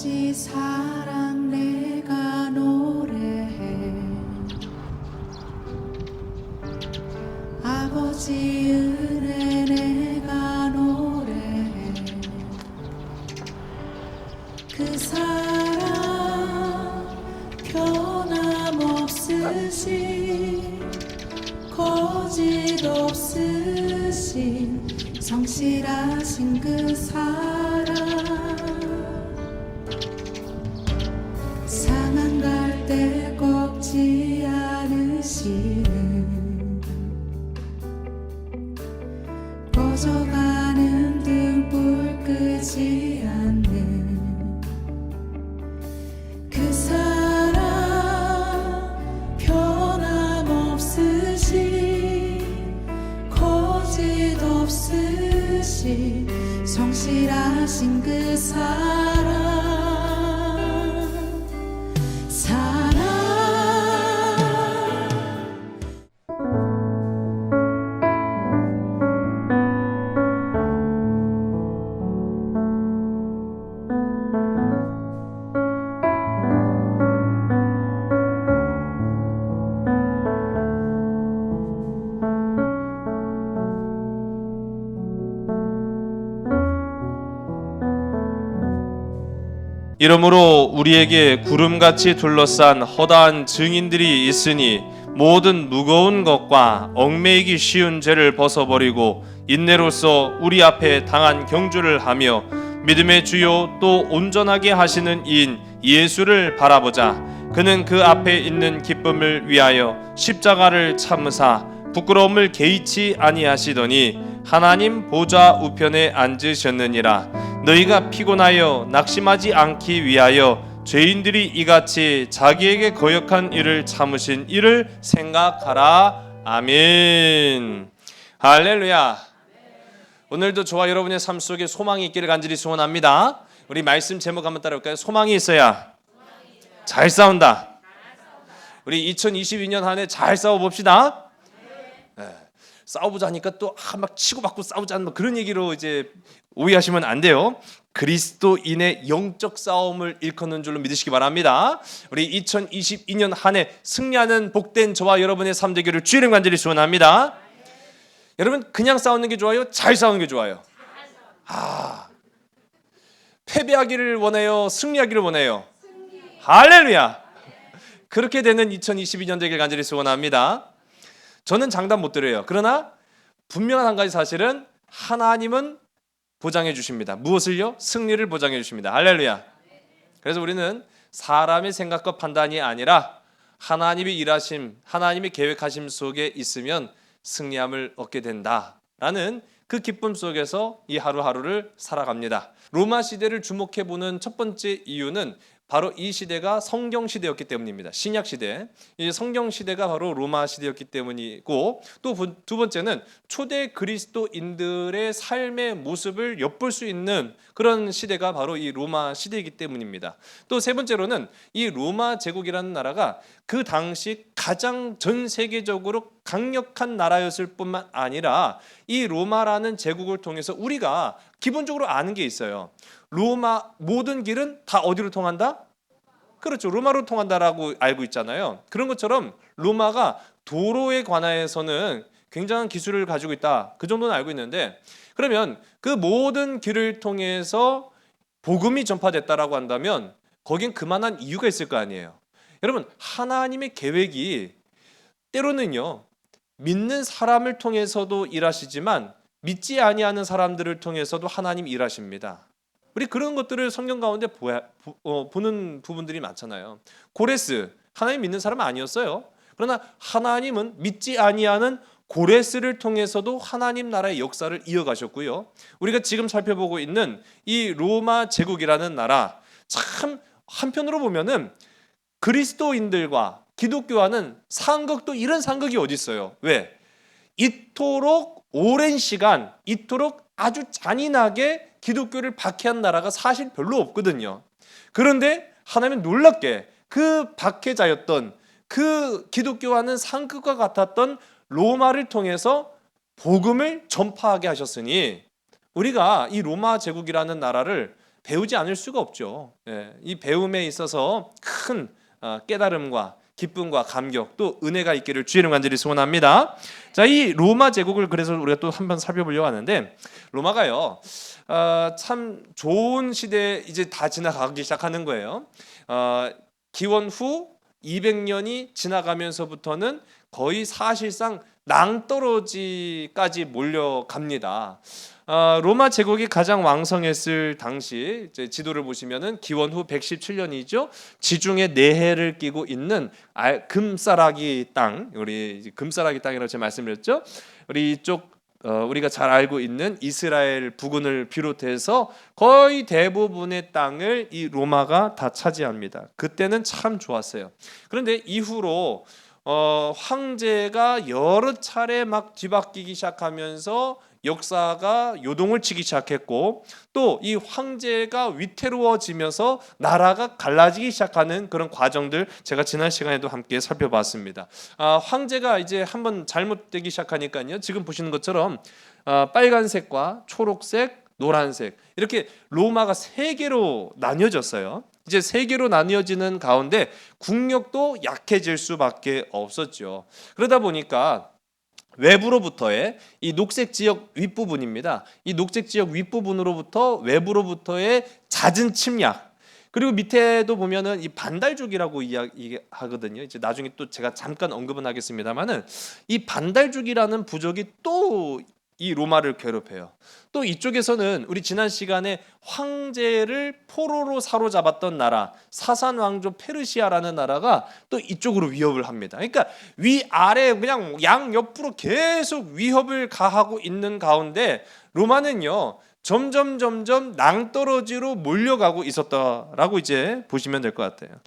아버지 사랑 내가 노래해, 아버지 은혜 내가 노래해. 그 사랑 변함없으신, 거짓 없으신, 성실하신 그 사랑, 상한 갈대 꺾지 않으시는, 꺼져가는 등불 끄지 않는 그 사랑, 변함없으신, 거짓 없으신, 성실하신 그 사랑. 이러므로 우리에게 구름같이 둘러싼 허다한 증인들이 있으니 모든 무거운 것과 얽매이기 쉬운 죄를 벗어버리고 인내로써 우리 앞에 당한 경주를 하며 믿음의 주요 또 온전하게 하시는 이인 예수를 바라보자. 그는 그 앞에 있는 기쁨을 위하여 십자가를 참으사 부끄러움을 개의치 아니하시더니 하나님 보좌 우편에 앉으셨느니라. 너희가 피곤하여 낙심하지 않기 위하여 죄인들이 이같이 자기에게 거역한 일을 참으신 이를 생각하라. 아멘. 할렐루야. 오늘도 저와 여러분의 삶 속에 소망이 있기를 간절히 소원합니다. 우리 말씀 제목 한번 따라볼까요? 소망이 있어야 잘 싸운다. 우리 2022년 한 해 잘 싸워봅시다. 네. 싸워보자 하니까 또 막 치고받고 싸우자는 뭐 그런 얘기로 이제 오해하시면 안 돼요. 그리스도인의 영적 싸움을 일컫는 줄로 믿으시기 바랍니다. 우리 2022년 한 해 승리하는 복된 저와 여러분의 삶 되기를 주의 이름 간절히 소원합니다. 여러분, 그냥 싸우는 게 좋아요? 잘 싸우는 게 좋아요? 패배하기를 원해요? 승리하기를 원해요? 할렐루야. 그렇게 되는 2022년 되길 간절히 소원합니다. 저는 장담 못 드려요. 그러나 분명한 한 가지 사실은 하나님은 보장해 주십니다. 무엇을요? 승리를 보장해 주십니다. 할렐루야. 그래서 우리는 사람의 생각과 판단이 아니라 하나님의 일하심, 하나님의 계획하심 속에 있으면 승리함을 얻게 된다라는 그 기쁨 속에서 이 하루하루를 살아갑니다. 로마 시대를 주목해 보는 첫 번째 이유는 바로 이 시대가 성경 시대였기 때문입니다. 신약 시대, 이 성경 시대가 바로 로마 시대였기 때문이고, 또 두 번째는 초대 그리스도인들의 삶의 모습을 엿볼 수 있는 그런 시대가 바로 이 로마 시대이기 때문입니다. 또 세 번째로는 이 로마 제국이라는 나라가 그 당시 가장 전 세계적으로 강력한 나라였을 뿐만 아니라 이 로마라는 제국을 통해서 우리가 기본적으로 아는 게 있어요. 로마 모든 길은 다 어디로 통한다? 그렇죠. 로마로 통한다라고 알고 있잖아요. 그런 것처럼 로마가 도로에 관해서는 굉장한 기술을 가지고 있다. 그 정도는 알고 있는데, 그러면 그 모든 길을 통해서 복음이 전파됐다라고 한다면 거긴 그만한 이유가 있을 거 아니에요. 여러분, 하나님의 계획이 때로는요, 믿는 사람을 통해서도 일하시지만 믿지 아니하는 사람들을 통해서도 하나님 일하십니다. 우리 그런 것들을 성경 가운데 보는 부분들이 많잖아요. 고레스, 하나님 믿는 사람은 아니었어요. 그러나 하나님은 믿지 아니하는 고레스를 통해서도 하나님 나라의 역사를 이어가셨고요. 우리가 지금 살펴보고 있는 이 로마 제국이라는 나라, 참 한편으로 보면은 그리스도인들과 기독교와는 상극도 이런 상극이 어디 있어요? 왜? 이토록 오랜 시간, 이토록 아주 잔인하게 기독교를 박해한 나라가 사실 별로 없거든요. 그런데 하나님은 놀랍게 그 박해자였던 그 기독교와는 상극과 같았던 로마를 통해서 복음을 전파하게 하셨으니 우리가 이 로마 제국이라는 나라를 배우지 않을 수가 없죠. 예, 이 배움에 있어서 큰 깨달음과 기쁨과 감격 또 은혜가 있기를 주의 이름 간절히 소원합니다. 자, 이 로마 제국을 그래서 우리가 또 한번 살펴보려고 하는데 로마가요 참 좋은 시대 이제 다 지나가기 시작하는 거예요. 기원 후 200년이 지나가면서부터는 거의 사실상 낭떠러지까지 몰려갑니다. 로마 제국이 가장 왕성했을 당시 이제 지도를 보시면은 기원 후 117년이죠. 지중해 내해를 끼고 있는 금싸라기 땅, 우리 금싸라기 땅이라고 제가 말씀드렸죠. 우리 이쪽 우리가 잘 알고 있는 이스라엘 부근을 비롯해서 거의 대부분의 땅을 이 로마가 다 차지합니다. 그때는 참 좋았어요. 그런데 이후로 황제가 여러 차례 막 뒤바뀌기 시작하면서 역사가 요동을 치기 시작했고 또 이 황제가 위태로워지면서 나라가 갈라지기 시작하는 그런 과정들 제가 지난 시간에도 함께 살펴봤습니다. 황제가 이제 한번 잘못되기 시작하니까요. 지금 보시는 것처럼 빨간색과 초록색, 노란색 이렇게 로마가 세 개로 나뉘어졌어요. 이제 세 개로 나뉘어지는 가운데 국력도 약해질 수밖에 없었죠. 그러다 보니까 외부로부터의 이 녹색 지역 윗부분입니다. 이 녹색 지역 윗부분으로부터 외부로부터의 잦은 침략 그리고 밑에도 보면은 이 반달죽이라고 이야기하거든요. 이제 나중에 또 제가 잠깐 언급은 하겠습니다만은 이 반달죽이라는 부족이 또 이 로마를 괴롭혀요. 또 이쪽에서는 우리 지난 시간에 황제를 포로로 사로잡았던 나라 사산 왕조 페르시아라는 나라가 또 이쪽으로 위협을 합니다. 그러니까 위아래 그냥 양옆으로 계속 위협을 가하고 있는 가운데 로마는요 점점 낭떠러지로 몰려가고 있었다라고 이제 보시면 될 것 같아요.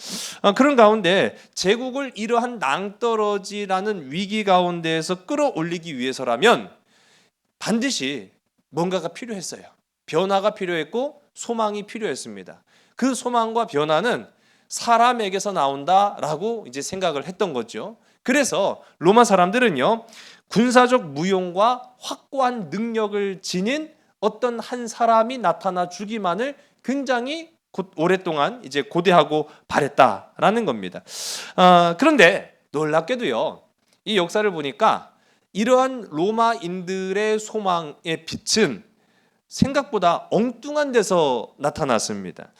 그런 가운데 제국을 이러한 낭떠러지라는 위기 가운데에서 끌어올리기 위해서라면 반드시 뭔가가 필요했어요. 변화가 필요했고 소망이 필요했습니다. 그 소망과 변화는 사람에게서 나온다라고 이제 생각을 했던 거죠. 그래서 로마 사람들은요 군사적 무용과 확고한 능력을 지닌 어떤 한 사람이 나타나 주기만을 굉장히 오랫동안 이제 고대하고 바랬다라는 겁니다. 그런데 놀랍게도요 이 역사를 보니까 이러한 로마인들의 소망의 빛은 생각보다 엉뚱한 데서 나타났습니다.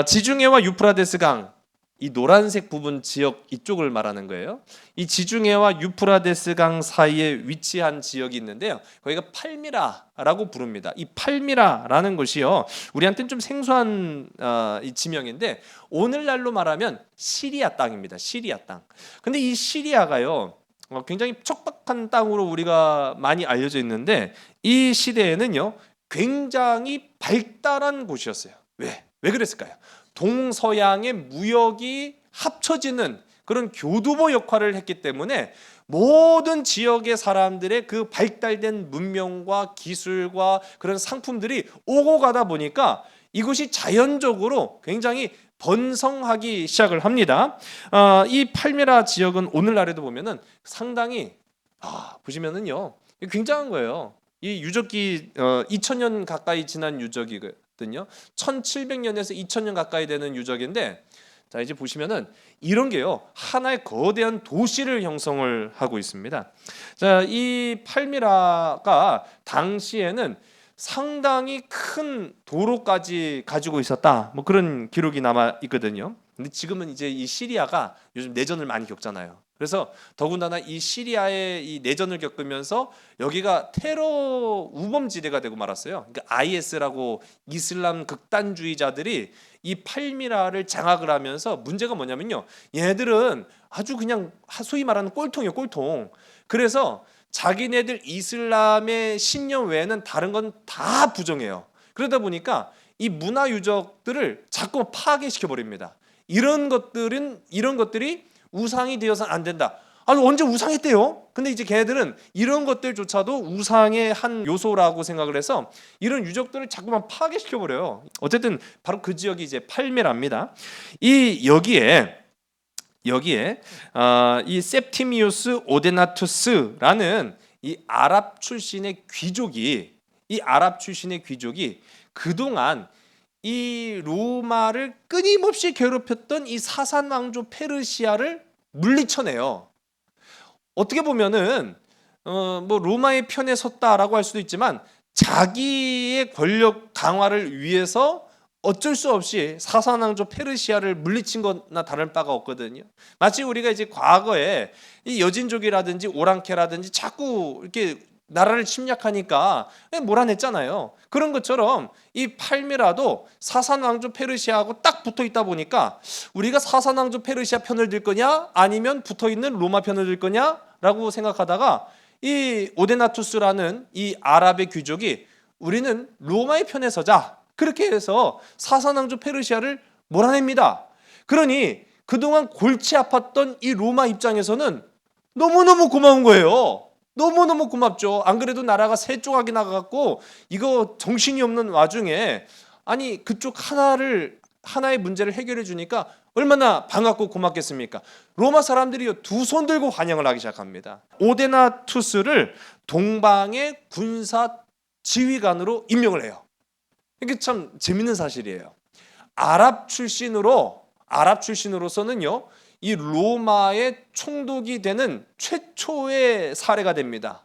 지중해와 유프라데스 강, 이 노란색 부분 지역 이쪽을 말하는 거예요. 이 지중해와 유프라데스 강 사이에 위치한 지역이 있는데요. 거기가 팔미라라고 부릅니다. 이 팔미라라는 곳이요, 우리한테는 좀 생소한 이 지명인데 오늘날로 말하면 시리아 땅입니다. 시리아 땅. 근데 이 시리아가요. 굉장히 척박한 땅으로 우리가 많이 알려져 있는데 이 시대에는요 굉장히 발달한 곳이었어요. 왜 그랬을까요? 동서양의 무역이 합쳐지는 그런 교두보 역할을 했기 때문에 모든 지역의 사람들의 그 발달된 문명과 기술과 그런 상품들이 오고 가다 보니까 이곳이 자연적으로 굉장히 번성하기 시작을 합니다. 이 팔미라 지역은 오늘날에도 보면은 상당히 보시면은요 굉장한 거예요. 이 유적기 2000년 가까이 지난 유적이거든요. 1700년에서 2000년 가까이 되는 유적인데 자 이제 보시면은 이런 게요 하나의 거대한 도시를 형성을 하고 있습니다. 자, 이 팔미라가 당시에는 상당히 큰 도로까지 가지고 있었다. 뭐 그런 기록이 남아 있거든요. 근데 지금은 이제 이 시리아가 요즘 내전을 많이 겪잖아요. 그래서 더군다나 이 시리아의 이 내전을 겪으면서 여기가 테러 우범지대가 되고 말았어요. 그러니까 IS라고 이슬람 극단주의자들이 이 팔미라를 장악을 하면서 문제가 뭐냐면요. 얘네들은 아주 그냥 소위 말하는 꼴통이에요, 꼴통. 그래서 자기네들 이슬람의 신념 외에는 다른 건 다 부정해요. 그러다 보니까 이 문화 유적들을 자꾸 파괴시켜 버립니다. 이런 것들이 우상이 되어서는 안 된다. 언제 우상했대요? 근데 이제 걔네들은 이런 것들조차도 우상의 한 요소라고 생각을 해서 이런 유적들을 자꾸만 파괴시켜 버려요. 어쨌든 바로 그 지역이 이제 팔미라입니다. 이 여기에 이 셉티미우스 오데나투스라는 이 아랍 출신의 귀족이 그동안 이 로마를 끊임없이 괴롭혔던 이 사산 왕조 페르시아를 물리쳐내요. 어떻게 보면은 뭐 로마의 편에 섰다라고 할 수도 있지만 자기의 권력 강화를 위해서 어쩔 수 없이 사산 왕조 페르시아를 물리친 거나 다른 바가 없거든요. 마치 우리가 이제 과거에 이 여진족이라든지 오랑캐라든지 자꾸 이렇게 나라를 침략하니까 몰아냈잖아요. 그런 것처럼 이 팔미라도 사산 왕조 페르시아하고 딱 붙어 있다 보니까 우리가 사산 왕조 페르시아 편을 들 거냐 아니면 붙어 있는 로마 편을 들 거냐라고 생각하다가 이 오데나투스라는 이 아랍의 귀족이 우리는 로마의 편에 서자, 그렇게 해서 사산 왕조 페르시아를 몰아냅니다. 그러니 그동안 골치 아팠던 이 로마 입장에서는 너무너무 고마운 거예요. 너무너무 고맙죠. 안 그래도 나라가 세 조각이 나가갖고 이거 정신이 없는 와중에 아니 그쪽 하나의 문제를 해결해 주니까 얼마나 반갑고 고맙겠습니까? 로마 사람들이 두 손 들고 환영을 하기 시작합니다. 오데나투스를 동방의 군사 지휘관으로 임명을 해요. 이게 참 재밌는 사실이에요. 아랍 출신으로서는요, 이 로마의 총독이 되는 최초의 사례가 됩니다.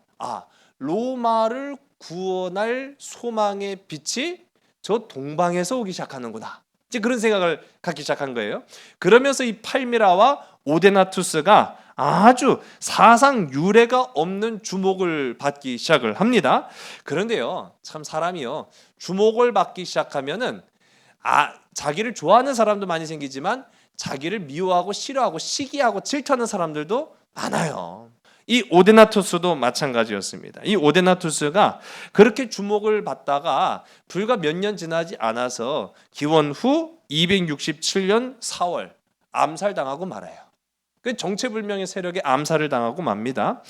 로마를 구원할 소망의 빛이 저 동방에서 오기 시작하는구나. 이제 그런 생각을 갖기 시작한 거예요. 그러면서 이 팔미라와 오데나투스가 아주 사상 유례가 없는 주목을 받기 시작을 합니다. 그런데요, 참 사람이요, 주목을 받기 시작하면은 자기를 좋아하는 사람도 많이 생기지만 자기를 미워하고 싫어하고 시기하고 질투하는 사람들도 많아요. 이 오데나투스도 마찬가지였습니다. 이 오데나투스가 그렇게 주목을 받다가 불과 몇 년 지나지 않아서 기원 후 267년 4월 암살당하고 말아요. 그 정체불명의 세력에 암살을 당하고 맙니다.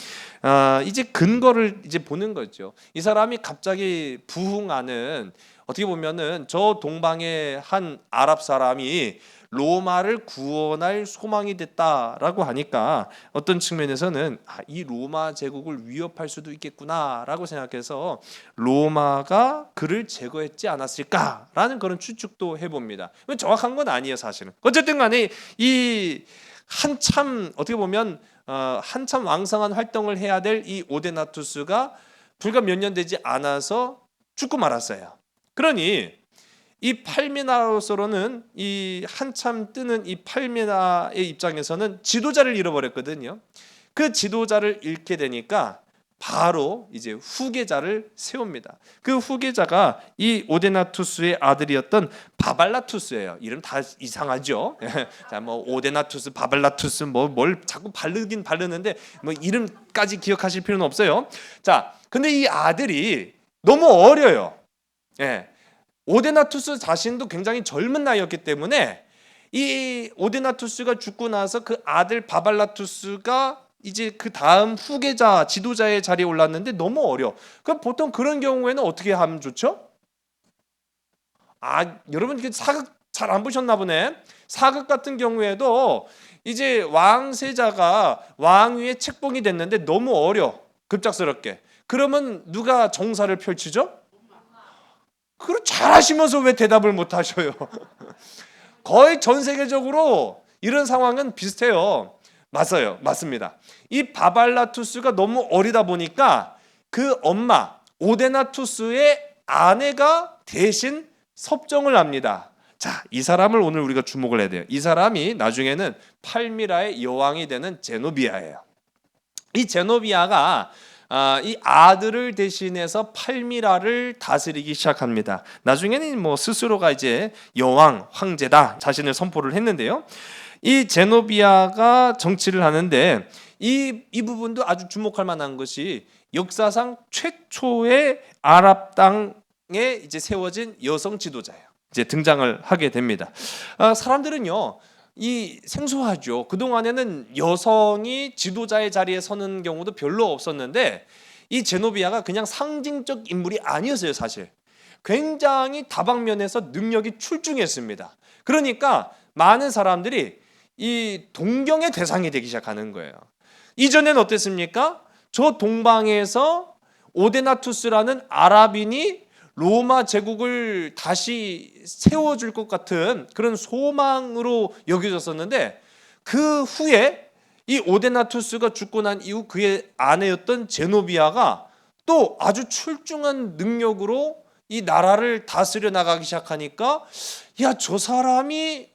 이제 근거를 이제 보는 거죠. 이 사람이 갑자기 부흥하는, 어떻게 보면은 저 동방의 한 아랍 사람이 로마를 구원할 소망이 됐다라고 하니까 어떤 측면에서는 이 로마 제국을 위협할 수도 있겠구나라고 생각해서 로마가 그를 제거했지 않았을까라는 그런 추측도 해봅니다. 정확한 건 아니에요, 사실은. 어쨌든 간에 이 한참 어떻게 보면 한참 왕성한 활동을 해야 될 이 오데나투스가 불과 몇 년 되지 않아서 죽고 말았어요. 그러니 이 팔미나로서는 이 한참 뜨는 이 팔미나의 입장에서는 지도자를 잃어버렸거든요. 그 지도자를 잃게 되니까 바로 이제 후계자를 세웁니다. 그 후계자가 이 오데나투스의 아들이었던 바발라투스예요. 이름 다 이상하죠. 자, 뭐 오데나투스, 바발라투스 뭘 자꾸 바르는데 뭐 이름까지 기억하실 필요는 없어요. 자, 근데 이 아들이 너무 어려요. 오데나투스 자신도 굉장히 젊은 나이였기 때문에 이 오데나투스가 죽고 나서 그 아들 바발라투스가 이제 그 다음 후계자 지도자의 자리에 올랐는데 너무 어려. 그럼 보통 그런 경우에는 어떻게 하면 좋죠? 여러분 사극 잘 안 보셨나 보네. 사극 같은 경우에도 이제 왕세자가 왕위의 책봉이 됐는데 너무 어려, 급작스럽게. 그러면 누가 정사를 펼치죠? 그걸 잘하시면서 왜 대답을 못 하셔요? 거의 전 세계적으로 이런 상황은 비슷해요. 맞아요. 맞습니다. 이 바발라투스가 너무 어리다 보니까 그 엄마 오데나투스의 아내가 대신 섭정을 합니다. 자, 이 사람을 오늘 우리가 주목을 해야 돼요. 이 사람이 나중에는 팔미라의 여왕이 되는 제노비아예요. 이 제노비아가 이 아들을 대신해서 팔미라를 다스리기 시작합니다. 나중에는 뭐 스스로가 이제 여왕, 황제다 자신을 선포를 했는데요. 이 제노비아가 정치를 하는데 이 부분도 아주 주목할 만한 것이 역사상 최초의 아랍 땅에 이제 세워진 여성 지도자예요. 이제 등장을 하게 됩니다. 사람들은요, 이 생소하죠. 그동안에는 여성이 지도자의 자리에 서는 경우도 별로 없었는데 이 제노비아가 그냥 상징적 인물이 아니었어요, 사실. 굉장히 다방면에서 능력이 출중했습니다. 그러니까 많은 사람들이 이 동경의 대상이 되기 시작하는 거예요. 이전엔 어땠습니까? 저 동방에서 오데나투스라는 아랍인이 로마 제국을 다시 세워줄 것 같은 그런 소망으로 여겨졌었는데, 그 후에 이 오데나투스가 죽고 난 이후 그의 아내였던 제노비아가 또 아주 출중한 능력으로 이 나라를 다스려 나가기 시작하니까, 야, 저 사람이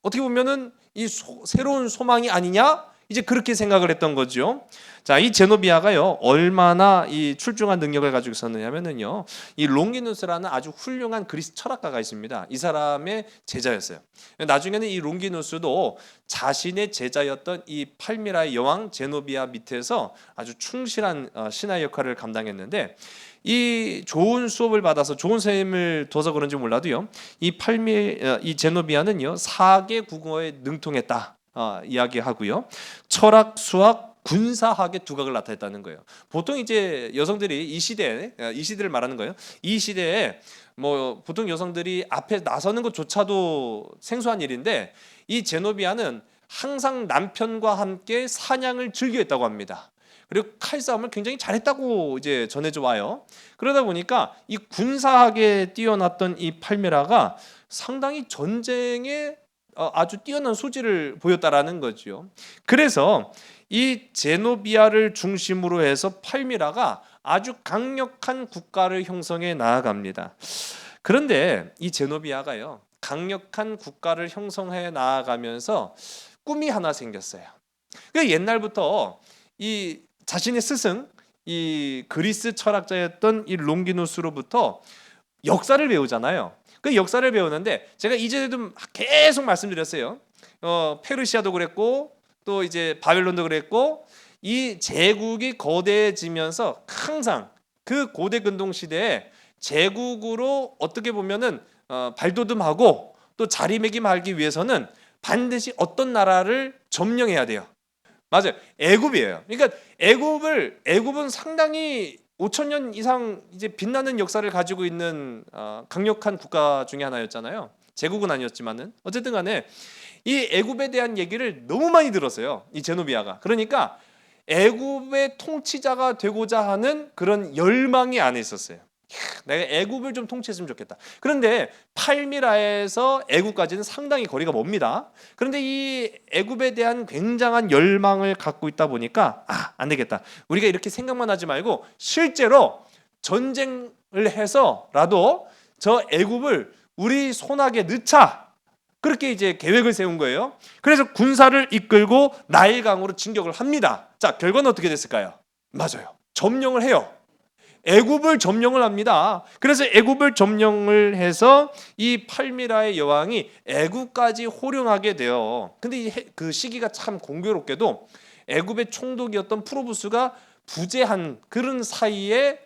어떻게 보면은 이 새로운 소망이 아니냐? 이제 그렇게 생각을 했던 거죠. 자, 이 제노비아가요, 얼마나 이 출중한 능력을 가지고 있었느냐면요, 이 롱기누스라는 아주 훌륭한 그리스 철학가가 있습니다. 이 사람의 제자였어요. 나중에는 이 롱기누스도 자신의 제자였던 이 팔미라의 여왕 제노비아 밑에서 아주 충실한 신하 역할을 감당했는데, 이 좋은 수업을 받아서 좋은 선생님을 둬서 그런지 몰라도요, 이 제노비아는요 4개 국어에 능통했다 이야기하고요, 철학, 수학, 군사학의 두각을 나타냈다는 거예요. 보통 이제 여성들이 이 시대를 말하는 거예요. 이 시대에 뭐 보통 여성들이 앞에 나서는 것조차도 생소한 일인데, 이 제노비아는 항상 남편과 함께 사냥을 즐겨했다고 합니다. 그리고 칼싸움을 굉장히 잘했다고 이제 전해져 와요. 그러다 보니까 이 군사학에 뛰어났던 이 팔미라가 상당히 전쟁에 아주 뛰어난 소질을 보였다라는 거죠. 그래서 이 제노비아를 중심으로 해서 팔미라가 아주 강력한 국가를 형성해 나아갑니다. 그런데 이 제노비아가요, 강력한 국가를 형성해 나아가면서 꿈이 하나 생겼어요. 그 옛날부터 이 자신의 스승, 이 그리스 철학자였던 이 롱기누스로부터 역사를 배우잖아요. 그 역사를 배우는데, 제가 이전에도 계속 말씀드렸어요. 페르시아도 그랬고 또 이제 바벨론도 그랬고, 이 제국이 거대해지면서 항상 그 고대 근동 시대에 제국으로 어떻게 보면은 발돋움하고 또 자리매김하기 위해서는 반드시 어떤 나라를 점령해야 돼요. 맞아요. 애굽이에요. 그러니까 애굽은 상당히 5,000년 이상 이제 빛나는 역사를 가지고 있는 강력한 국가 중에 하나였잖아요. 제국은 아니었지만은 어쨌든 간에 이 애굽에 대한 얘기를 너무 많이 들었어요, 이 제노비아가. 그러니까 애굽의 통치자가 되고자 하는 그런 열망이 안에 있었어요. 내가 애굽을 좀 통치했으면 좋겠다. 그런데 팔미라에서 애굽까지는 상당히 거리가 멉니다. 그런데 이 애굽에 대한 굉장한 열망을 갖고 있다 보니까 안 되겠다. 우리가 이렇게 생각만 하지 말고 실제로 전쟁을 해서라도 저 애굽을 우리 손아귀에 넣자. 그렇게 이제 계획을 세운 거예요. 그래서 군사를 이끌고 나일강으로 진격을 합니다. 자, 결과는 어떻게 됐을까요? 맞아요. 점령을 해요. 애굽을 점령을 합니다. 그래서 애굽을 점령을 해서 이 팔미라의 여왕이 애굽까지 호령하게 돼요. 근데 그 시기가 참 공교롭게도 애굽의 총독이었던 프로부스가 부재한 그런 사이에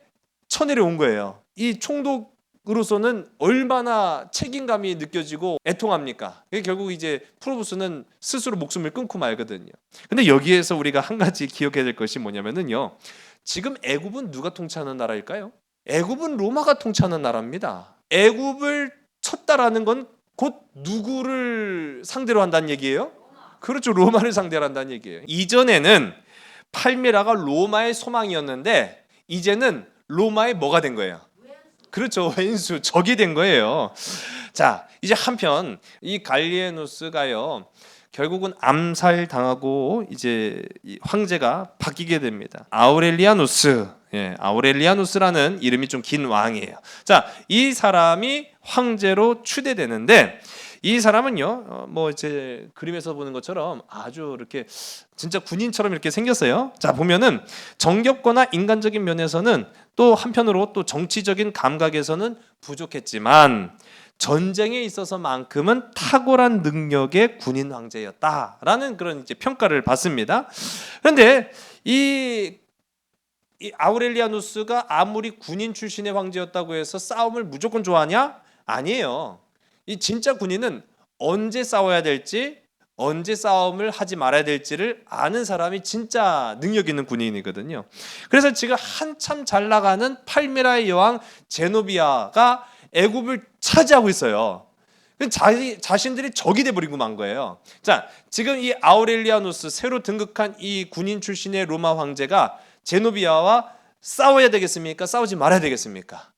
쳐내려온 거예요. 이 총독으로서는 얼마나 책임감이 느껴지고 애통합니까? 결국 이제 프로부스는 스스로 목숨을 끊고 말거든요. 근데 여기에서 우리가 한 가지 기억해야 될 것이 뭐냐면요, 지금 애굽은 누가 통치하는 나라일까요? 애굽은 로마가 통치하는 나라입니다. 애굽을 쳤다라는 건 곧 누구를 상대로 한다는 얘기예요? 그렇죠. 로마를 상대로 한다는 얘기예요. 이전에는 팔미라가 로마의 소망이었는데 이제는 로마의 뭐가 된 거예요? 그렇죠. 왼수, 적이 된 거예요. 자, 이제 한편 이 갈리에누스가요, 결국은 암살당하고 이제 황제가 바뀌게 됩니다. 아우렐리아누스. 아우렐리아누스라는 이름이 좀 긴 왕이에요. 자, 이 사람이 황제로 추대되는데, 이 사람은요, 뭐 이제 그림에서 보는 것처럼 아주 이렇게 진짜 군인처럼 이렇게 생겼어요. 자, 보면은 정겹거나 인간적인 면에서는 또 한편으로 또 정치적인 감각에서는 부족했지만 전쟁에 있어서만큼은 탁월한 능력의 군인 황제였다라는 그런 이제 평가를 받습니다. 그런데 이 아우렐리아누스가 아무리 군인 출신의 황제였다고 해서 싸움을 무조건 좋아하냐? 아니에요. 이 진짜 군인은 언제 싸워야 될지, 언제 싸움을 하지 말아야 될지를 아는 사람이 진짜 능력 있는 군인이거든요. 그래서 지금 한참 잘 나가는 팔미라의 여왕 제노비아가 애굽을 차지하고 있어요. 자신들이 적이 돼버리고 만 거예요. 자, 지금 이 아우렐리아누스, 새로 등극한 이 군인 출신의 로마 황제가 제노비아와 싸워야 되겠습니까? 싸우지 말아야 되겠습니까?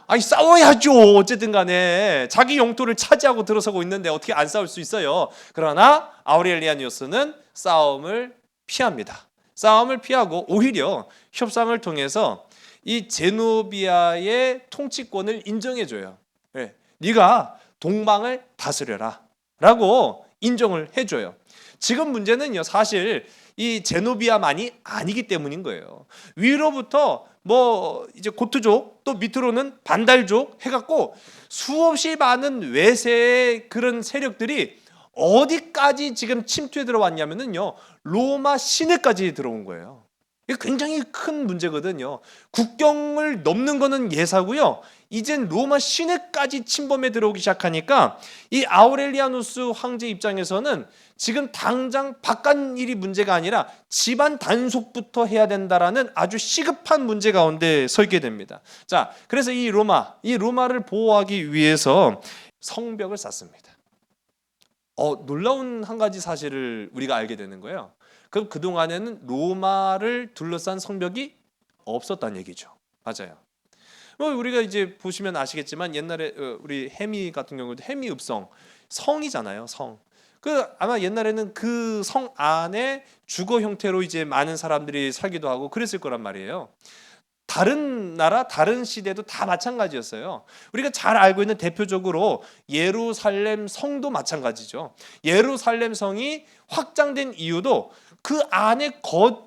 아니 싸워야죠. 어쨌든 간에 자기 영토를 차지하고 들어서고 있는데 어떻게 안 싸울 수 있어요. 그러나 아우렐리아누스는 싸움을 피합니다. 싸움을 피하고 오히려 협상을 통해서 이 제노비아의 통치권을 인정해줘요. 네, 네가 동방을 다스려라 라고 인정을 해줘요. 지금 문제는요, 사실 이 제노비아만이 아니기 때문인 거예요. 위로부터 뭐 이제 고트족, 또 밑으로는 반달족 해갖고 수없이 많은 외세의 그런 세력들이 어디까지 지금 침투해 들어왔냐면은요, 로마 시내까지 들어온 거예요. 이게 굉장히 큰 문제거든요. 국경을 넘는 거는 예사고요. 이젠 로마 시내까지 침범해 들어오기 시작하니까 이 아우렐리아누스 황제 입장에서는 지금 당장 바깥 일이 문제가 아니라 집안 단속부터 해야 된다라는 아주 시급한 문제 가운데 서 있게 됩니다. 자, 그래서 이 로마를 보호하기 위해서 성벽을 쌓습니다. 놀라운 한 가지 사실을 우리가 알게 되는 거예요. 그동안에는 로마를 둘러싼 성벽이 없었다는 얘기죠. 맞아요. 우리가 이제 보시면 아시겠지만 옛날에 우리 해미 같은 경우도 해미읍성 성이잖아요. 성. 아마 옛날에는 그 성 안에 주거 형태로 이제 많은 사람들이 살기도 하고 그랬을 거란 말이에요. 다른 나라, 다른 시대도 다 마찬가지였어요. 우리가 잘 알고 있는 대표적으로 예루살렘 성도 마찬가지죠. 예루살렘 성이 확장된 이유도 그 안에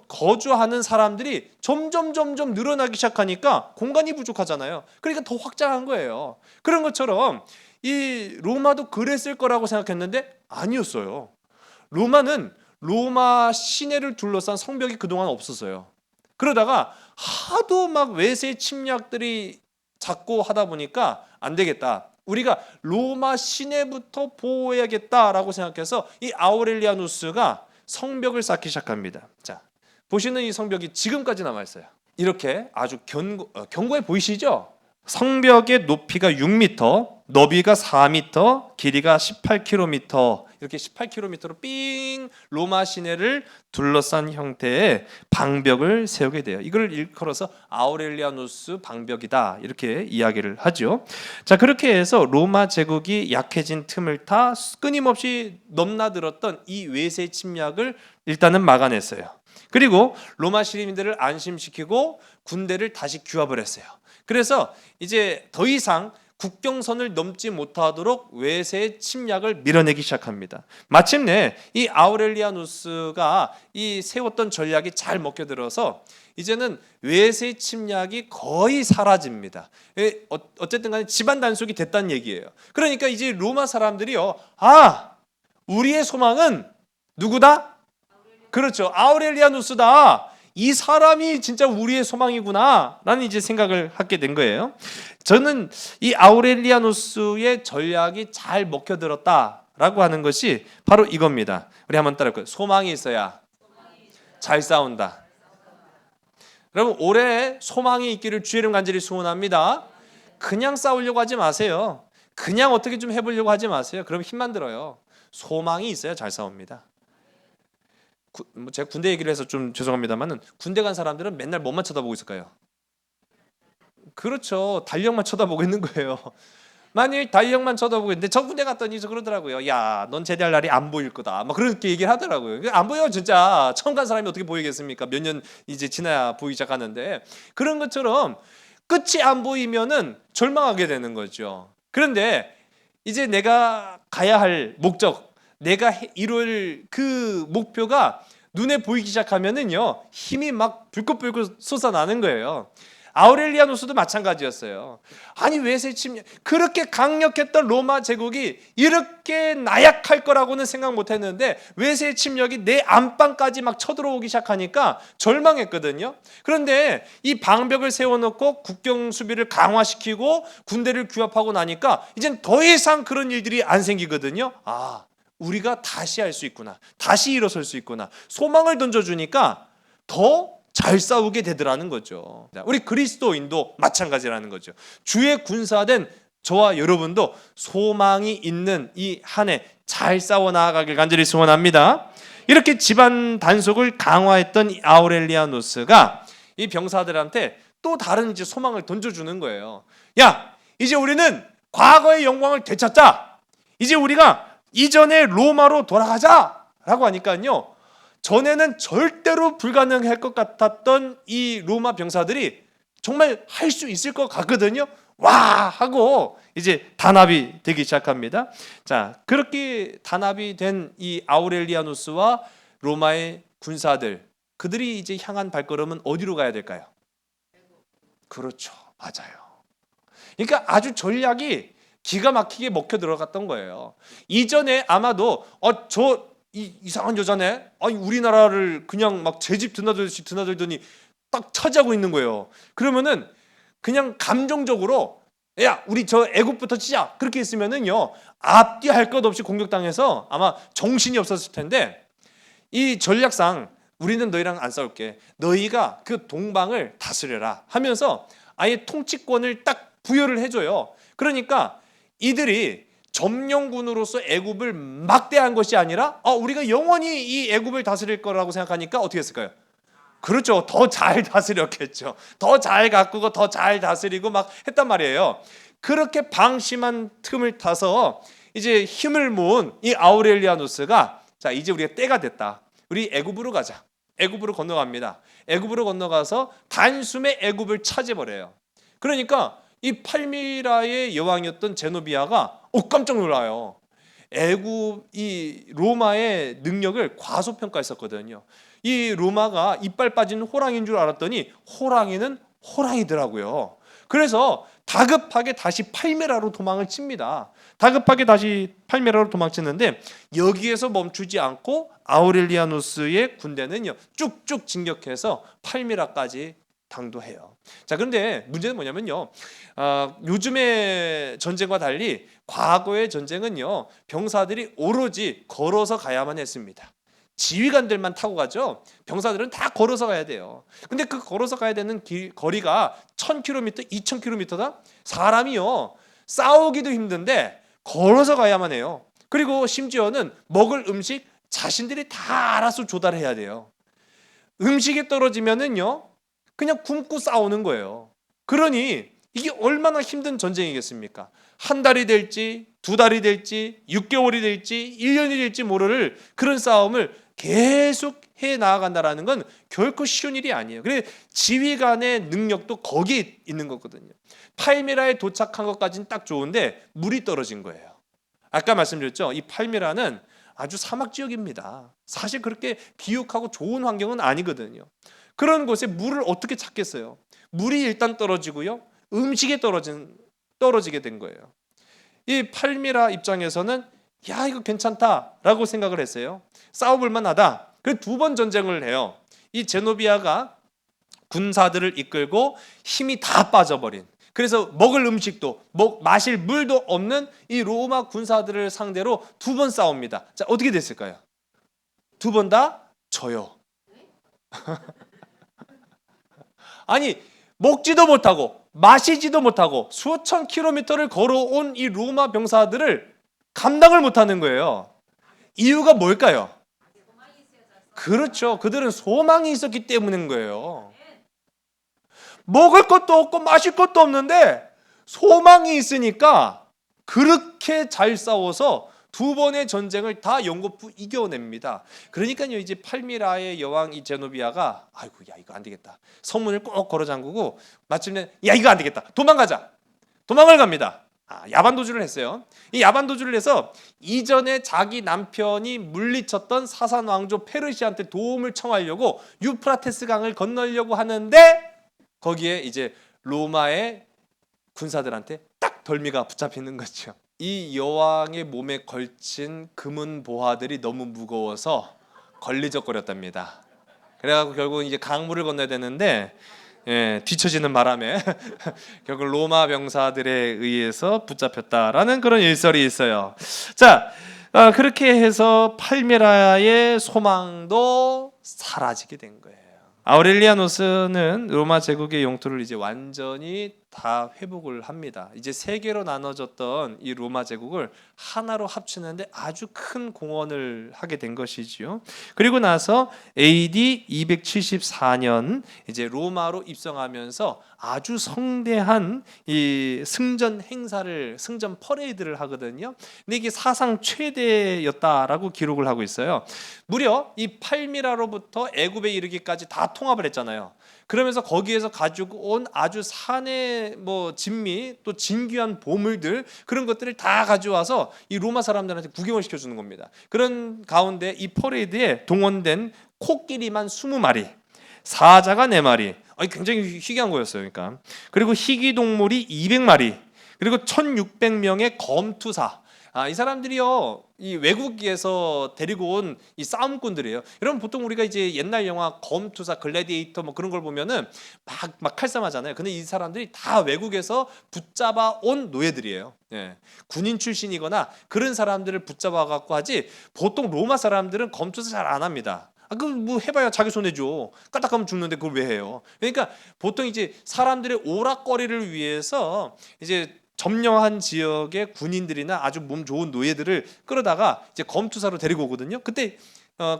거주하는 사람들이 점점 늘어나기 시작하니까 공간이 부족하잖아요. 그러니까 더 확장한 거예요. 그런 것처럼 이 로마도 그랬을 거라고 생각했는데 아니었어요. 로마는 로마 시내를 둘러싼 성벽이 그동안 없었어요. 그러다가 하도 막 외세 침략들이 자꾸 하다 보니까 안 되겠다. 우리가 로마 시내부터 보호해야겠다라고 생각해서 이 아우렐리아누스가 성벽을 쌓기 시작합니다. 자, 보시는 이 성벽이 지금까지 남아 있어요. 이렇게 아주 견고해 보이시죠? 성벽의 높이가 6m, 너비가 4m, 길이가 18km, 이렇게 18km로 삥 로마 시내를 둘러싼 형태의 방벽을 세우게 돼요. 이걸 일컬어서 아우렐리아누스 방벽이다, 이렇게 이야기를 하죠. 자, 그렇게 해서 로마 제국이 약해진 틈을 타 끊임없이 넘나들었던 이 외세 침략을 일단은 막아냈어요. 그리고 로마 시민들을 안심시키고 군대를 다시 규합을 했어요. 그래서 이제 더 이상 국경선을 넘지 못하도록 외세의 침략을 밀어내기 시작합니다. 마침내 이 아우렐리아누스가 이 세웠던 전략이 잘 먹혀들어서 이제는 외세의 침략이 거의 사라집니다. 어쨌든 간에 집안 단속이 됐다는 얘기예요. 그러니까 이제 로마 사람들이요, 우리의 소망은 누구다? 그렇죠, 아우렐리아누스다. 이 사람이 진짜 우리의 소망이구나 라는 이제 생각을 하게 된 거예요. 저는 이 아우렐리아누스의 전략이 잘 먹혀들었다라고 하는 것이 바로 이겁니다. 우리 한번 따라해볼까요? 소망이 있어야 잘 싸운다. 여러분, 올해 소망이 있기를 주의 이름 간절히 소원합니다. 그냥 싸우려고 하지 마세요. 그냥 어떻게 좀 해보려고 하지 마세요. 그럼 힘만 들어요. 소망이 있어야 잘 싸웁니다. 제가 군대 얘기를 해서 좀 죄송합니다만은, 군대 간 사람들은 맨날 뭐만 쳐다보고 있을까요? 그렇죠, 달력만 쳐다보고 있는 거예요. 만일 달력만 쳐다보고 있는데, 저 군대 갔더니 그러더라고요. 야, 넌 제대할 날이 안 보일 거다, 막 그렇게 얘기를 하더라고요. 안 보여, 진짜. 처음 간 사람이 어떻게 보이겠습니까? 몇 년 이제 지나야 보이기 시작하는데, 그런 것처럼 끝이 안 보이면은 절망하게 되는 거죠. 그런데 이제 내가 가야 할 목적, 내가 이룰 그 목표가 눈에 보이기 시작하면은요, 힘이 막 불꽃불꽃 솟아나는 거예요. 아우렐리아누스도 마찬가지였어요. 아니, 외세 침략, 그렇게 강력했던 로마 제국이 이렇게 나약할 거라고는 생각 못했는데 외세 침략이 내 안방까지 막 쳐들어오기 시작하니까 절망했거든요. 그런데 이 방벽을 세워놓고 국경 수비를 강화시키고 군대를 규합하고 나니까 이젠 더 이상 그런 일들이 안 생기거든요. 우리가 다시 할 수 있구나, 다시 일어설 수 있구나, 소망을 던져주니까 더 잘 싸우게 되더라는 거죠. 우리 그리스도인도 마찬가지라는 거죠. 주의 군사된 저와 여러분도 소망이 있는 이 한 해 잘 싸워 나아가길 간절히 소원합니다. 이렇게 집안 단속을 강화했던 아우렐리아누스가 이 병사들한테 또 다른 이제 소망을 던져주는 거예요. 야, 이제 우리는 과거의 영광을 되찾자. 이제 우리가 이전의 로마로 돌아가자라고 하니까요. 전에는 절대로 불가능할 것 같았던 이 로마 병사들이 정말 할 수 있을 것 같거든요. 와 하고 이제 단합이 되기 시작합니다. 자, 그렇게 단합이 된 이 아우렐리아누스와 로마의 군사들, 그들이 이제 향한 발걸음은 어디로 가야 될까요? 그렇죠, 맞아요. 그러니까 아주 전략이 기가 막히게 먹혀 들어갔던 거예요. 이전에 아마도 저 이상한 여자네, 아니 우리나라를 그냥 막 제 집 드나들듯이 드나들더니 딱 차지하고 있는 거예요. 그러면은 그냥 감정적으로 야 우리 저 애국부터 치자 그렇게 했으면은요 앞뒤 할 것 없이 공격당해서 아마 정신이 없었을 텐데, 이 전략상 우리는 너희랑 안 싸울게, 너희가 그 동방을 다스려라 하면서 아예 통치권을 딱 부여를 해줘요. 그러니까 이들이 점령군으로서 애굽을 막대한 것이 아니라 우리가 영원히 이 애굽을 다스릴 거라고 생각하니까 어떻게 했을까요? 그렇죠. 더 잘 다스렸겠죠. 더 잘 가꾸고 더 잘 다스리고 막 했단 말이에요. 그렇게 방심한 틈을 타서 이제 힘을 모은 이 아우렐리아누스가 자 이제 우리가 때가 됐다. 우리 애굽으로 가자. 애굽으로 건너갑니다. 애굽으로 건너가서 단숨에 애굽을 차지해버려요. 그러니까 이 팔미라의 여왕이었던 제노비아가 깜짝 놀라요. 애굽 이 로마의 능력을 과소평가했었거든요. 이 로마가 이빨 빠진 호랑이인 줄 알았더니 호랑이는 호랑이더라고요. 그래서 다급하게 다시 팔미라로 도망을 칩니다. 다급하게 다시 팔미라로 도망치는데 여기에서 멈추지 않고 아우렐리아누스의 군대는요 쭉쭉 진격해서 팔미라까지 당도해요. 자, 그런데 문제는 뭐냐면요, 요즘의 전쟁과 달리 과거의 전쟁은요 병사들이 오로지 걸어서 가야만 했습니다. 지휘관들만 타고 가죠. 병사들은 다 걸어서 가야 돼요. 근데 그 걸어서 가야 되는 거리가 1000km, 2000km다. 사람이요 싸우기도 힘든데 걸어서 가야만 해요. 그리고 심지어는 먹을 음식 자신들이 다 알아서 조달해야 돼요. 음식이 떨어지면은요 그냥 굶고 싸우는 거예요. 그러니 이게 얼마나 힘든 전쟁이겠습니까? 한 달이 될지 두 달이 될지 6개월이 될지 1년이 될지 모를 그런 싸움을 계속 해 나아간다라는 건 결코 쉬운 일이 아니에요. 그래서 지휘관의 능력도 거기에 있는 거거든요. 팔미라에 도착한 것까지는 딱 좋은데 물이 떨어진 거예요. 아까 말씀드렸죠. 이 팔미라는 아주 사막 지역입니다. 사실 그렇게 비옥하고 좋은 환경은 아니거든요. 그런 곳에 물을 어떻게 찾겠어요? 물이 일단 떨어지고요. 음식이 떨어지게 된 거예요. 이 팔미라 입장에서는 야 이거 괜찮다라고 생각을 했어요. 싸워볼 만하다. 그래서 2번 전쟁을 해요. 이 제노비아가 군사들을 이끌고 힘이 다 빠져버린, 그래서 먹을 음식도 마실 물도 없는 이 로마 군사들을 상대로 2번 싸웁니다. 자, 어떻게 됐을까요? 2번 다 져요. 아니 먹지도 못하고 마시지도 못하고 수천 킬로미터를 걸어온 이 로마 병사들을 감당을 못하는 거예요. 이유가 뭘까요? 그렇죠. 그들은 소망이 있었기 때문인 거예요. 먹을 것도 없고 마실 것도 없는데 소망이 있으니까 그렇게 잘 싸워서 2번의 전쟁을 다 연거푸 이겨냅니다. 그러니까요 이제 팔미라의 여왕 이 제노비아가 아이고 야 이거 안 되겠다. 성문을 꼭 걸어 잠그고 마침내 야 이거 안 되겠다. 도망가자. 도망을 갑니다. 야반도주를 했어요. 이 야반도주를 해서 이전에 자기 남편이 물리쳤던 사산 왕조 페르시아한테 도움을 청하려고 유프라테스 강을 건너려고 하는데 거기에 이제 로마의 군사들한테 딱 덜미가 붙잡히는 거죠. 이 여왕의 몸에 걸친 금은 보화들이 너무 무거워서 걸리적거렸답니다. 그래가지고 결국은 이제 강물을 건너야 되는데 뒤처지는 바람에 결국 로마 병사들에 의해서 붙잡혔다라는 그런 일설이 있어요. 자, 그렇게 해서 팔미라의 소망도 사라지게 된 거예요. 아우렐리아누스는 로마 제국의 영토를 이제 완전히 다 회복을 합니다. 이제 세 개로 나눠졌던 이 로마 제국을 하나로 합치는데 아주 큰 공헌을 하게 된 것이지요. 그리고 나서 AD 274년 이제 로마로 입성하면서 아주 성대한 이 승전 행사를, 승전 퍼레이드를 하거든요. 근데 이게 사상 최대였다라고 기록을 하고 있어요. 무려 이 팔미라로부터 애굽에 이르기까지 다 통합을 했잖아요. 그러면서 거기에서 가지고 온 아주 산의 뭐 진미, 또 진귀한 보물들, 그런 것들을 다 가져와서 이 로마 사람들한테 구경을 시켜주는 겁니다. 그런 가운데 이 퍼레이드에 동원된 코끼리만 20마리, 사자가 4마리, 굉장히 희귀한 거였어요. 그러니까 그리고 희귀 동물이 200마리, 그리고 1,600명의 검투사. 이 사람들이요, 이 외국에서 데리고 온 이 싸움꾼들이에요. 여러분, 보통 우리가 이제 옛날 영화 검투사, 글래디에이터 뭐 그런 걸 보면은 막 칼싸움하잖아요. 근데 이 사람들이 다 외국에서 붙잡아 온 노예들이에요. 예. 군인 출신이거나 그런 사람들을 붙잡아 갖고 하지, 보통 로마 사람들은 검투사 잘 안 합니다. 그 뭐 해봐야 자기 손해죠. 까딱하면 죽는데 그걸 왜 해요? 그러니까 보통 이제 사람들의 오락거리를 위해서 이제 점령한 지역의 군인들이나 아주 몸 좋은 노예들을 끌어다가 이제 검투사로 데리고 오거든요. 그때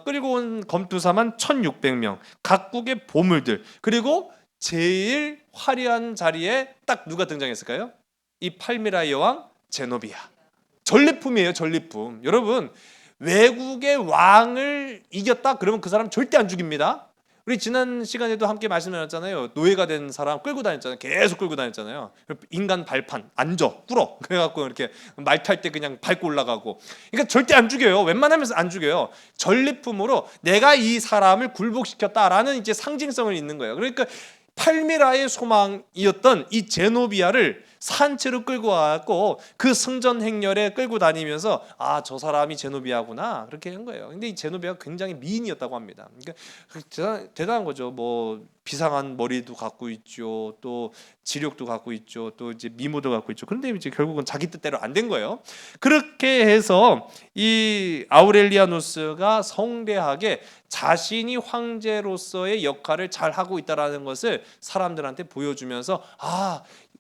끌고 온 검투사만 1,600명, 각국의 보물들, 그리고 제일 화려한 자리에 딱 누가 등장했을까요? 이 팔미라의 여왕 제노비아. 전리품이에요, 전리품. 여러분, 외국의 왕을 이겼다 그러면 그 사람 절대 안 죽입니다. 우리 지난 시간에도 함께 말씀 나눴잖아요. 노예가 된 사람 끌고 다녔잖아요. 계속 끌고 다녔잖아요. 인간 발판 앉아 꿇어 그래갖고 이렇게 말 탈 때 그냥 밟고 올라가고. 그러니까 절대 안 죽여요. 웬만하면 안 죽여요. 전리품으로 내가 이 사람을 굴복시켰다라는 이제 상징성을 있는 거예요. 그러니까 팔미라의 소망이었던 이 제노비아를 산채로 끌고 와갖고 그 승전 행렬에 끌고 다니면서 저 사람이 제노비아구나 그렇게 한 거예요. 근데 이 제노비아가 굉장히 미인이었다고 합니다. 그러니까 대단한 거죠. 뭐 비상한 머리도 갖고 있죠, 또 지력도 갖고 있죠, 또 이제 미모도 갖고 있죠. 그런데 이제 결국은 자기 뜻대로 안 된 거예요. 그렇게 해서 이 아우렐리아누스가 성대하게 자신이 황제로서의 역할을 잘 하고 있다라는 것을 사람들한테 보여주면서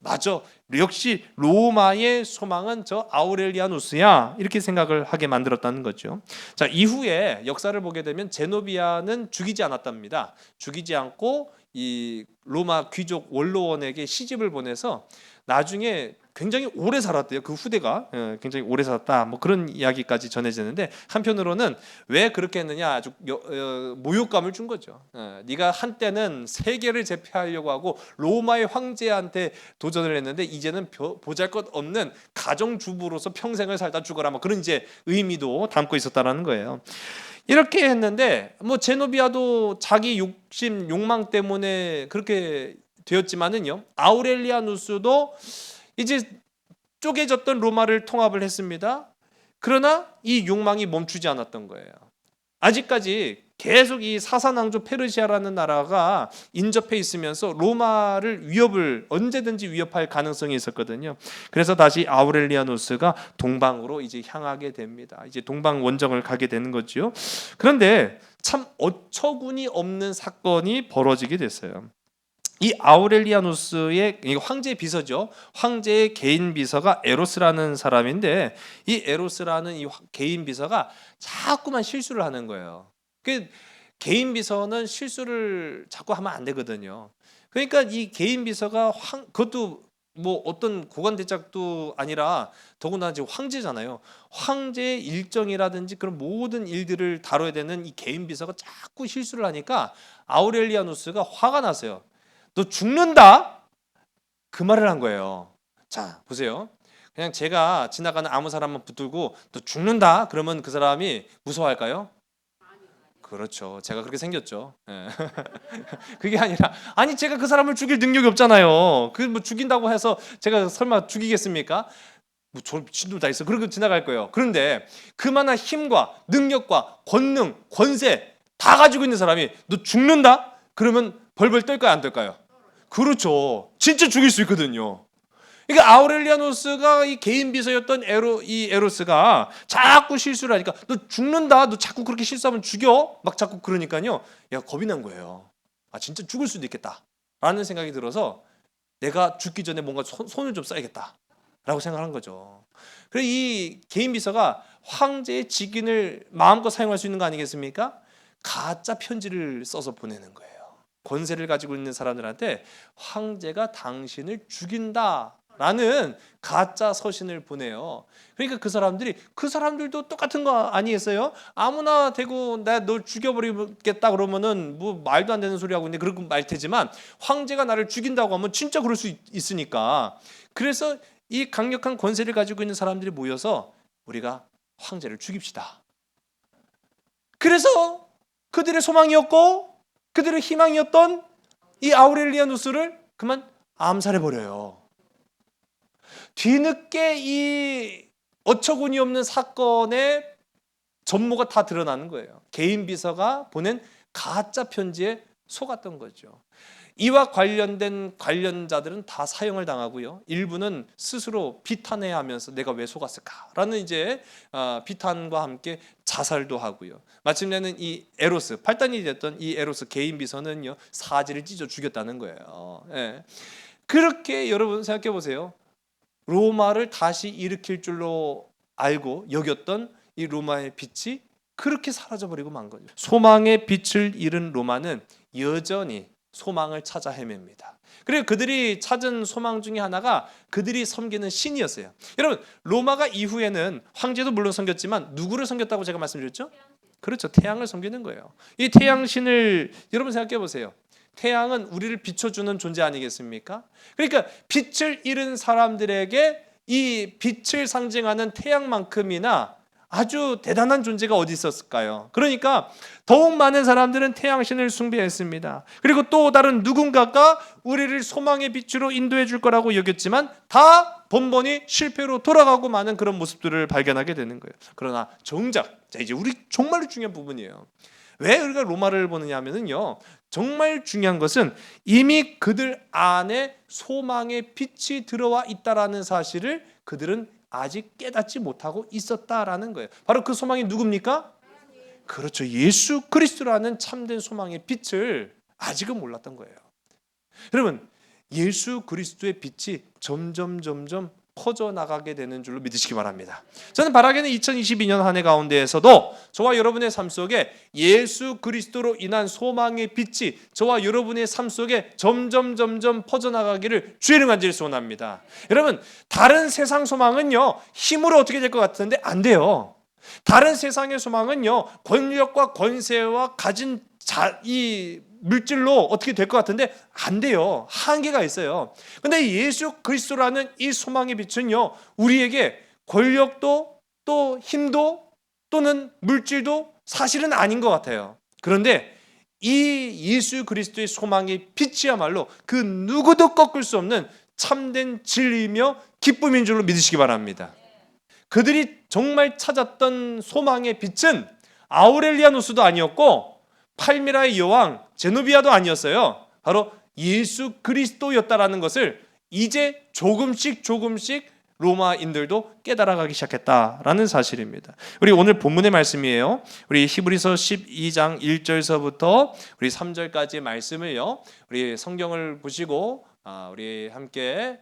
맞아, 역시 로마의 소망은 저 아우렐리아누스야, 이렇게 생각을 하게 만들었다는 거죠. 자, 이후에 역사를 보게 되면 제노비아는 죽이지 않았답니다. 죽이지 않고 이 로마 귀족 원로원에게 시집을 보내서 나중에 굉장히 오래 살았대요. 그 후대가 굉장히 오래 살았다, 뭐 그런 이야기까지 전해지는데, 한편으로는 왜 그렇게 했느냐, 아주 모욕감을 준 거죠. 네가 한때는 세계를 제패하려고 하고 로마의 황제한테 도전을 했는데 이제는 보잘것없는 가정주부로서 평생을 살다 죽어라, 뭐 그런 이제 의미도 담고 있었다라는 거예요. 이렇게 했는데 뭐 제노비아도 자기 욕심, 욕망 때문에 그렇게 되었지만은요, 아우렐리아누스도 이제 쪼개졌던 로마를 통합을 했습니다. 그러나 이 욕망이 멈추지 않았던 거예요. 아직까지 계속 이 사사낭조 페르시아라는 나라가 인접해 있으면서 로마를 언제든지 위협할 가능성이 있었거든요. 그래서 다시 아우렐리아누스가 동방으로 이제 향하게 됩니다. 이제 동방 원정을 가게 되는 거죠. 그런데 참 어처구니 없는 사건이 벌어지게 됐어요. 이 아우렐리아누스의 황제 비서죠. 황제의 개인 비서가 에로스라는 사람인데, 이 에로스라는 이 개인 비서가 자꾸만 실수를 하는 거예요. 그 개인 비서는 실수를 자꾸 하면 안 되거든요. 그러니까 이 개인 비서가 그것도 뭐 어떤 고관 대작도 아니라 더구나 지금 황제잖아요. 황제의 일정이라든지 그런 모든 일들을 다뤄야 되는 이 개인 비서가 자꾸 실수를 하니까 아우렐리아누스가 화가 났어요. 너 죽는다? 그 말을 한 거예요. 자, 보세요. 그냥 제가 지나가는 아무 사람만 붙들고 너 죽는다? 그러면 그 사람이 무서워할까요? 그렇죠. 제가 그렇게 생겼죠. 예. 그게 아니라, 아니 제가 그 사람을 죽일 능력이 없잖아요. 그 뭐 죽인다고 해서 제가 설마 죽이겠습니까? 뭐 저 미친놈 다 있어. 그러고 지나갈 거예요. 그런데 그만한 힘과 능력과 권능, 권세 다 가지고 있는 사람이 너 죽는다? 그러면 벌벌 떨까요, 안 떨까요? 그렇죠. 진짜 죽일 수 있거든요. 그러니까 아우렐리아누스가 이 개인 비서였던 에로스가 자꾸 실수를 하니까 너 죽는다, 너 자꾸 그렇게 실수하면 죽여, 막 자꾸 그러니까요, 야, 겁이 난 거예요. 진짜 죽을 수도 있겠다 라는 생각이 들어서 내가 죽기 전에 뭔가 손을 좀 써야겠다라고 생각한 거죠. 그래서 이 개인 비서가 황제의 직인을 마음껏 사용할 수 있는 거 아니겠습니까? 가짜 편지를 써서 보내는 거예요. 권세를 가지고 있는 사람들한테 황제가 당신을 죽인다라는 가짜 서신을 보내요. 그러니까 그 사람들도 똑같은 거 아니겠어요? 아무나 대고 내가 널 죽여버리겠다 그러면은 뭐 말도 안 되는 소리 하고 있는데 그렇게 말 테지만 황제가 나를 죽인다고 하면 진짜 그럴 수 있으니까. 그래서 이 강력한 권세를 가지고 있는 사람들이 모여서 우리가 황제를 죽입시다. 그래서 그들의 소망이었고 그들의 희망이었던 이 아우렐리아누스를 그만 암살해버려요. 뒤늦게 이 어처구니 없는 사건의 전모가 다 드러나는 거예요. 개인 비서가 보낸 가짜 편지에 속았던 거죠. 이와 관련된 관련자들은 다 사형을 당하고요. 일부는 스스로 비탄해야 하면서 내가 왜 속았을까라는 이제 비탄과 함께 자살도 하고요. 마침내는 이 에로스, 팔단이 됐던 이 에로스 개인 비서는요, 사지를 찢어 죽였다는 거예요. 예. 그렇게 여러분 생각해 보세요. 로마를 다시 일으킬 줄로 알고 여겼던 이 로마의 빛이 그렇게 사라져버리고 만 거죠. 소망의 빛을 잃은 로마는 여전히 소망을 찾아 헤맵니다. 그리고 그들이 찾은 소망 중에 하나가 그들이 섬기는 신이었어요. 여러분, 로마가 이후에는 황제도 물론 섬겼지만 누구를 섬겼다고 제가 말씀드렸죠? 그렇죠. 태양을 섬기는 거예요. 이 태양신을 여러분 생각해 보세요. 태양은 우리를 비춰주는 존재 아니겠습니까? 그러니까 빛을 잃은 사람들에게 이 빛을 상징하는 태양만큼이나 아주 대단한 존재가 어디 있었을까요? 그러니까 더욱 많은 사람들은 태양신을 숭배했습니다. 그리고 또 다른 누군가가 우리를 소망의 빛으로 인도해 줄 거라고 여겼지만 다 번번이 실패로 돌아가고 마는 그런 모습들을 발견하게 되는 거예요. 그러나 정작 이제 우리 정말로 중요한 부분이에요. 왜 우리가 로마를 보느냐 하면은요, 정말 중요한 것은 이미 그들 안에 소망의 빛이 들어와 있다라는 사실을 그들은 아직 깨닫지 못하고 있었다라는 거예요. 바로 그 소망이 누굽니까? 그렇죠. 예수 그리스도라는 참된 소망의 빛을 아직은 몰랐던 거예요. 여러분, 예수 그리스도의 빛이 점점 퍼져나가게 되는 줄로 믿으시기 바랍니다. 저는 바라기는 2022년 한 해 가운데에서도 저와 여러분의 삶 속에 예수 그리스도로 인한 소망의 빛이 저와 여러분의 삶 속에 점점 퍼져나가기를 주의 이름 간절히 소원합니다. 여러분, 다른 세상 소망은요, 힘으로 어떻게 될 것 같은데 안 돼요. 다른 세상의 소망은요, 권력과 권세와 가진 이 물질로 어떻게 될 것 같은데 안 돼요. 한계가 있어요. 근데 예수 그리스도라는 이 소망의 빛은요, 우리에게 권력도 또 힘도 또는 물질도 사실은 아닌 것 같아요. 그런데 이 예수 그리스도의 소망의 빛이야말로 그 누구도 꺾을 수 없는 참된 진리이며 기쁨인 줄로 믿으시기 바랍니다. 그들이 정말 찾았던 소망의 빛은 아우렐리아누스도 아니었고 팔미라의 여왕 제노비아도 아니었어요. 바로 예수 그리스도였다라는 것을 이제 조금씩 로마인들도 깨달아가기 시작했다라는 사실입니다. 우리 오늘 본문의 말씀이에요. 우리 히브리서 12장 1절서부터 우리 3절까지의 말씀을요, 우리 성경을 보시고 우리 함께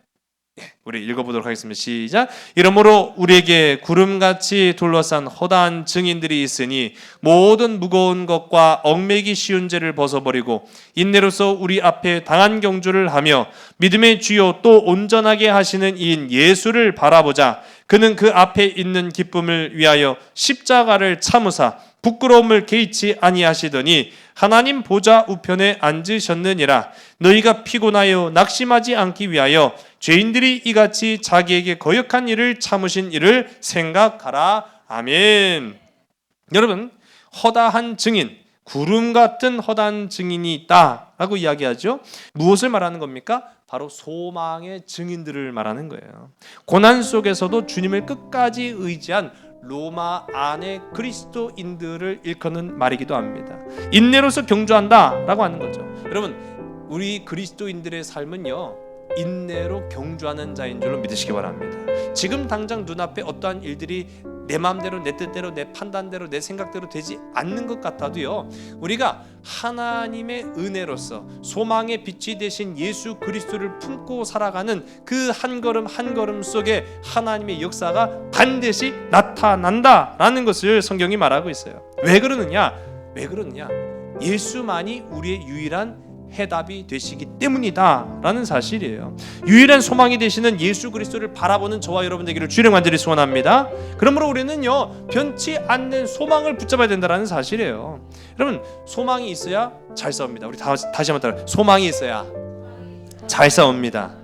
우리 읽어보도록 하겠습니다. 시작. 이러므로 우리에게 구름같이 둘러싼 허다한 증인들이 있으니 모든 무거운 것과 얽매기 쉬운 죄를 벗어버리고 인내로서 우리 앞에 당한 경주를 하며 믿음의 주요 또 온전하게 하시는 이인 예수를 바라보자. 그는 그 앞에 있는 기쁨을 위하여 십자가를 참으사 부끄러움을 개의치 아니하시더니 하나님 보좌 우편에 앉으셨느니라. 너희가 피곤하여 낙심하지 않기 위하여 죄인들이 이같이 자기에게 거역한 일을 참으신 일을 생각하라. 아멘. 여러분, 허다한 증인, 구름 같은 허다한 증인이 있다라고 이야기하죠. 무엇을 말하는 겁니까? 바로 소망의 증인들을 말하는 거예요. 고난 속에서도 주님을 끝까지 의지한 로마 안의 그리스도인들을 일컫는 말이기도 합니다. 인내로서 경주한다라고 하는 거죠. 여러분, 우리 그리스도인들의 삶은요, 인내로 경주하는 자인 줄로 믿으시기 바랍니다. 지금 당장 눈앞에 어떠한 일들이 내 마음대로, 내 뜻대로, 내 판단대로, 내 생각대로 되지 않는 것 같아도요, 우리가 하나님의 은혜로서 소망의 빛이 되신 예수 그리스도를 품고 살아가는 그 한 걸음 한 걸음 속에 하나님의 역사가 반드시 나타난다라는 것을 성경이 말하고 있어요. 왜 그러느냐? 예수만이 우리의 유일한 해답이 되시기 때문이다 라는 사실이에요. 유일한 소망이 되시는 예수 그리스도를 바라보는 저와 여러분 되기를 주의 이름으로 간절히 소원합니다. 그러므로 우리는요, 변치 않는 소망을 붙잡아야 된다는 사실이에요. 여러분, 소망이 있어야 잘 싸웁니다. 우리 다시 한번 따라, 소망이 있어야 잘 싸웁니다.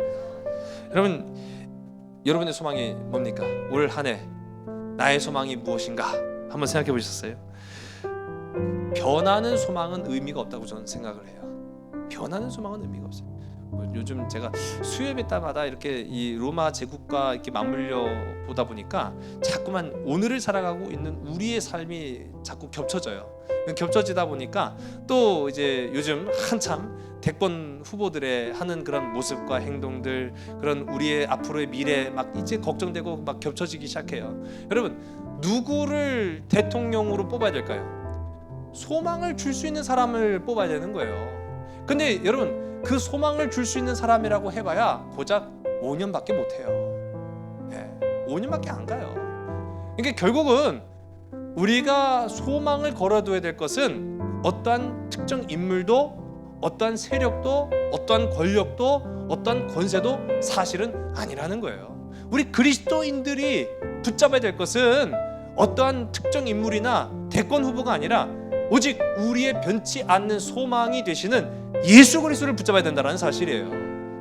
여러분의 소망이 뭡니까? 올 한 해 나의 소망이 무엇인가 한번 생각해 보셨어요? 변하는 소망은 의미가 없다고 저는 생각을 해요. 변하는 소망은 의미가 없어요. 요즘 제가 수요예배 때마다 이렇게 이 로마 제국과 이렇게 맞물려 보다 보니까 자꾸만 오늘을 살아가고 있는 우리의 삶이 자꾸 겹쳐져요. 겹쳐지다 보니까 또 이제 요즘 한참 대권 후보들의 하는 그런 모습과 행동들, 그런 우리의 앞으로의 미래 막 이제 걱정되고 막 겹쳐지기 시작해요. 여러분, 누구를 대통령으로 뽑아야 될까요? 소망을 줄 수 있는 사람을 뽑아야 되는 거예요. 근데 여러분, 그 소망을 줄 수 있는 사람이라고 해봐야 고작 5년밖에 못해요. 5년밖에 안 가요. 그러니까 결국은 우리가 소망을 걸어둬야 될 것은 어떠한 특정 인물도, 어떠한 세력도, 어떠한 권력도, 어떠한 권세도 사실은 아니라는 거예요. 우리 그리스도인들이 붙잡아야 될 것은 어떠한 특정 인물이나 대권 후보가 아니라 오직 우리의 변치 않는 소망이 되시는 예수 그리스도를 붙잡아야 된다는 사실이에요.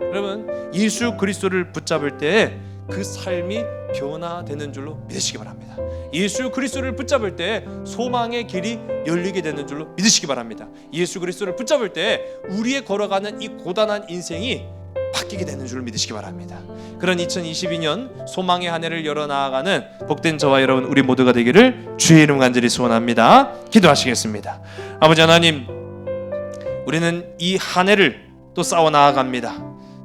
여러분, 예수 그리스도를 붙잡을 때 그 삶이 변화되는 줄로 믿으시기 바랍니다. 예수 그리스도를 붙잡을 때 소망의 길이 열리게 되는 줄로 믿으시기 바랍니다. 예수 그리스도를 붙잡을 때 우리의 걸어가는 이 고단한 인생이 바뀌게 되는 줄로 믿으시기 바랍니다. 그런 2022년 소망의 한 해를 열어나가는 복된 저와 여러분 우리 모두가 되기를 주의 이름 간절히 소원합니다. 기도하시겠습니다. 아버지 하나님, 우리는 이 한 해를 또 싸워나갑니다.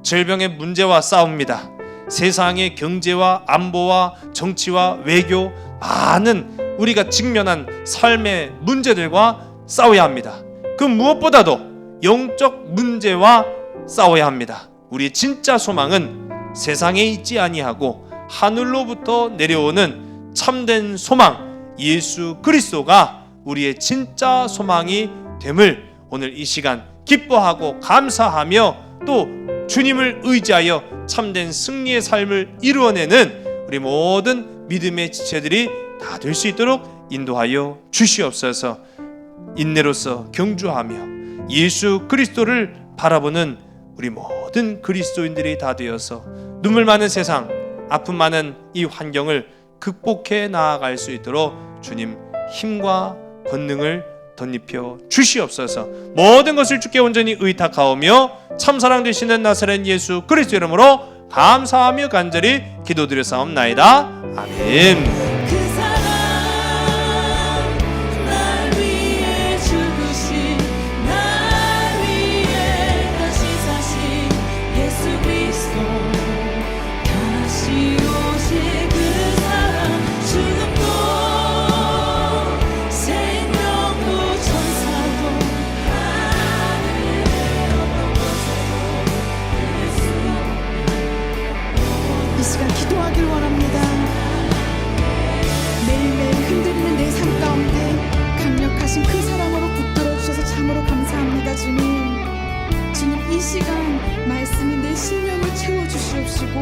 질병의 문제와 싸웁니다. 세상의 경제와 안보와 정치와 외교, 많은 우리가 직면한 삶의 문제들과 싸워야 합니다. 그 무엇보다도 영적 문제와 싸워야 합니다. 우리의 진짜 소망은 세상에 있지 아니하고 하늘로부터 내려오는 참된 소망, 예수 그리스도가 우리의 진짜 소망이 됨을 오늘 이 시간 기뻐하고 감사하며 또 주님을 의지하여 참된 승리의 삶을 이루어내는 우리 모든 믿음의 지체들이 다 될 수 있도록 인도하여 주시옵소서. 인내로서 경주하며 예수 그리스도를 바라보는 우리 모든 그리스도인들이 다 되어서 눈물 많은 세상, 아픔 많은 이 환경을 극복해 나아갈 수 있도록 주님 힘과 권능을 덧입혀 주시옵소서. 모든 것을 주께 온전히 의탁하오며 참사랑 되시는 나사렛 예수 그리스도 이름으로 감사하며 간절히 기도드렸사옵나이다. 아멘. 그 사랑 날 위해 죽으신, 날 위해 다시 사신 예수 그리스도, 다시 오실 그 사랑, 죽음도 생명도 천사도 하늘의 어떤 곳에도 이 시간 기도하길 원합니다. 매일매일 흔들리는 내 삶 가운데 강력하신 그 사랑으로 붙들어 주셔서 참으로 감사합니다. 주님, 이 시간 말씀이 내 심령을 채워주시옵시고